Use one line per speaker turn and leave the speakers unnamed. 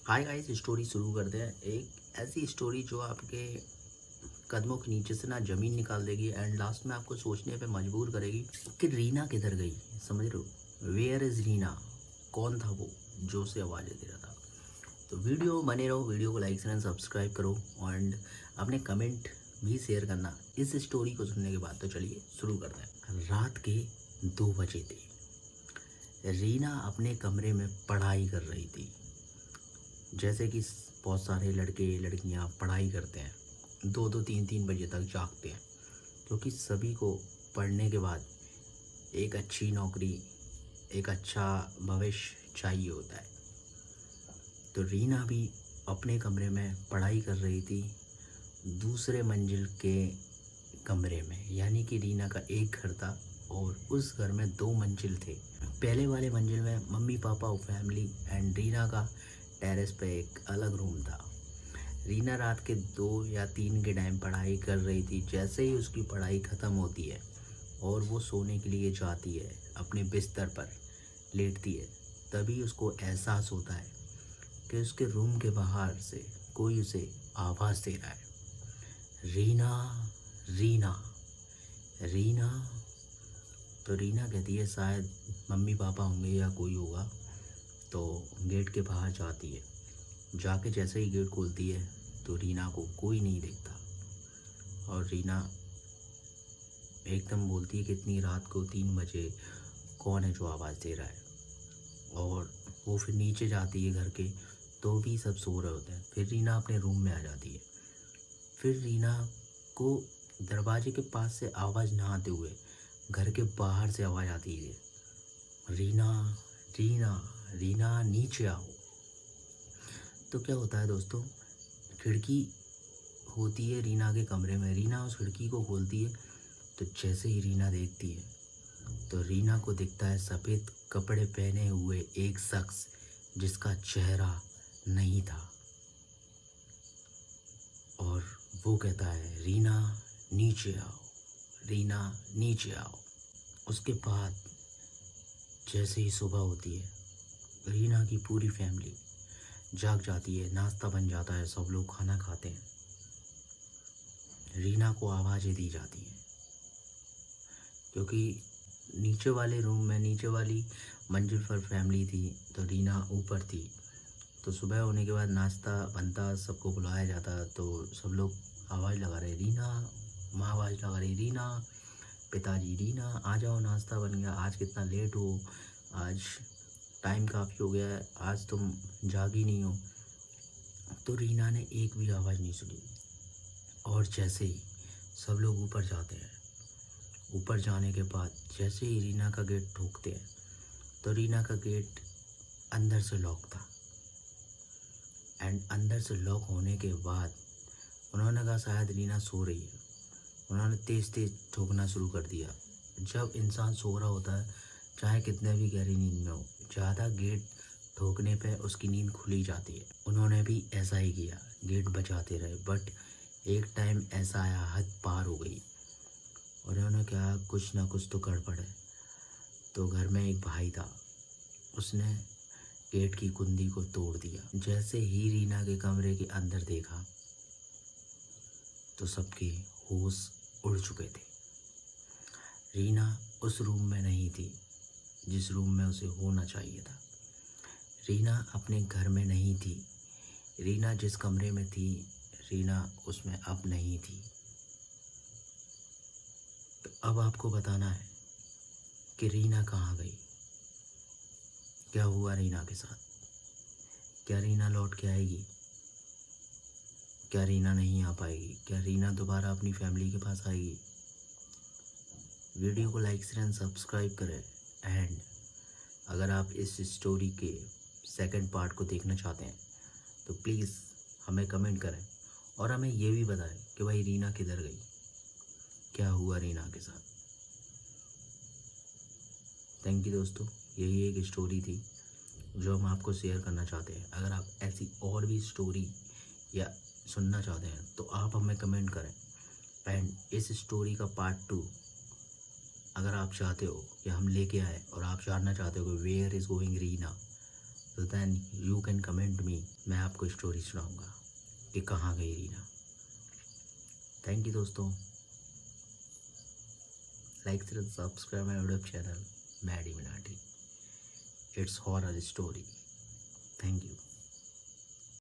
Hi guys, story शुरू करते हैं। एक ऐसी स्टोरी जो आपके कदमों के नीचे से ना ज़मीन निकाल देगी एंड लास्ट में आपको सोचने पे मजबूर करेगी कि रीना किधर गई। समझ रहे हो, वेयर इज़ रीना। कौन था वो जो उसे आवाज़ें दे रहा था। तो वीडियो बने रहो, वीडियो को लाइक एंड सब्सक्राइब करो एंड अपने कमेंट भी शेयर करना इस स्टोरी को सुनने के बाद। तो चलिए शुरू करते हैं। रात के 2 बजे थे। रीना अपने कमरे में पढ़ाई कर रही थी। जैसे कि बहुत सारे लड़के लड़कियां पढ़ाई करते हैं, 2-2 3-3 बजे तक जागते हैं, क्योंकि सभी को पढ़ने के बाद एक अच्छी नौकरी, एक अच्छा भविष्य चाहिए होता है। तो रीना भी अपने कमरे में पढ़ाई कर रही थी, दूसरे मंजिल के कमरे में। यानी कि रीना का एक घर था और उस घर में 2 मंजिल थे। पहले वाले मंजिल में मम्मी पापा और फैमिली एंड रीना का टेरेस पे एक अलग रूम था। रीना रात के 2 या 3 के टाइम पढ़ाई कर रही थी। जैसे ही उसकी पढ़ाई ख़त्म होती है और वो सोने के लिए जाती है, अपने बिस्तर पर लेटती है, तभी उसको एहसास होता है कि उसके रूम के बाहर से कोई उसे आवाज़ दे रहा है, रीना, रीना, रीना। तो रीना कहती है शायद मम्मी पापा होंगे या कोई होगा। तो गेट के बाहर जाती है। जाके जैसे ही गेट खोलती है तो रीना को कोई नहीं देखता और रीना एकदम बोलती है कि इतनी रात को 3 बजे कौन है जो आवाज़ दे रहा है। और वो फिर नीचे जाती है घर के, तो भी सब सो रहे होते हैं। फिर रीना अपने रूम में आ जाती है। फिर रीना को दरवाजे के पास से आवाज़ ना आते हुए घर के बाहर से आवाज़ आती है, रीना, रीना, रीना नीचे आओ। तो क्या होता है दोस्तों, खिड़की होती है रीना के कमरे में। रीना उस खिड़की को खोलती है, तो जैसे ही रीना देखती है तो रीना को दिखता है सफ़ेद कपड़े पहने हुए एक शख्स जिसका चेहरा नहीं था। और वो कहता है, रीना नीचे आओ, रीना नीचे आओ। उसके बाद जैसे ही सुबह होती है, रीना की पूरी फैमिली जाग जाती है, नाश्ता बन जाता है, सब लोग खाना खाते हैं। रीना को आवाज़ें दी जाती हैं, क्योंकि नीचे वाले रूम में, नीचे वाली मंजिल पर फैमिली थी, तो रीना ऊपर थी। तो सुबह होने के बाद नाश्ता बनता, सबको बुलाया जाता, तो सब लोग आवाज़ लगा रहे, रीना। माँ आवाज़ लगा रही, रीना। पिताजी, रीना आ जाओ, नाश्ता बन गया। आज कितना लेट हो, आज टाइम काफ़ी हो गया है, आज तुम जागी नहीं हो। तो रीना ने एक भी आवाज़ नहीं सुनी। और जैसे ही सब लोग ऊपर जाते हैं, ऊपर जाने के बाद जैसे ही रीना का गेट ठोकते हैं, तो रीना का गेट अंदर से लॉक था। एंड अंदर से लॉक होने के बाद उन्होंने कहा शायद रीना सो रही है। उन्होंने तेज़ तेज़ ठोकना शुरू कर दिया। जब इंसान सो रहा होता है, चाहे कितने भी गहरी नींद में हो, ज़्यादा गेट ठोकने पे उसकी नींद खुली जाती है। उन्होंने भी ऐसा ही किया, गेट बजाते रहे। बट एक टाइम ऐसा आया, हद पार हो गई। और उन्होंने कहा कुछ ना कुछ तो गड़बड़ है। तो घर में एक भाई था, उसने गेट की कुंडी को तोड़ दिया। जैसे ही रीना के कमरे के अंदर देखा तो सबके होश उड़ चुके थे। रीना उस रूम में नहीं थी जिस रूम में उसे होना चाहिए था। रीना अपने घर में नहीं थी। रीना जिस कमरे में थी, रीना उसमें अब नहीं थी। तो अब आपको बताना है कि रीना कहाँ गई, क्या हुआ रीना के साथ। क्या रीना लौट के आएगी, क्या रीना नहीं आ पाएगी, क्या रीना दोबारा अपनी फैमिली के पास आएगी। वीडियो को लाइक एंड सब्सक्राइब करें। एंड अगर आप इस स्टोरी के सेकंड पार्ट को देखना चाहते हैं तो प्लीज़ हमें कमेंट करें और हमें ये भी बताएं कि भाई रीना किधर गई, क्या हुआ रीना के साथ। थैंक यू दोस्तों, यही एक स्टोरी थी जो हम आपको शेयर करना चाहते हैं। अगर आप ऐसी और भी स्टोरी या सुनना चाहते हैं तो आप हमें कमेंट करें। एंड इस स्टोरी का पार्ट 2 अगर आप चाहते हो कि हम लेके आए और आप जानना चाहते हो कि वेयर इज़ गोइंग रीना, तो then you can comment me. मैं आपको स्टोरी सुनाऊंगा कि कहाँ गई रीना। थैंक यू दोस्तों। Like share subscribe my YouTube channel Maddy Minati. It's horror story. Thank you.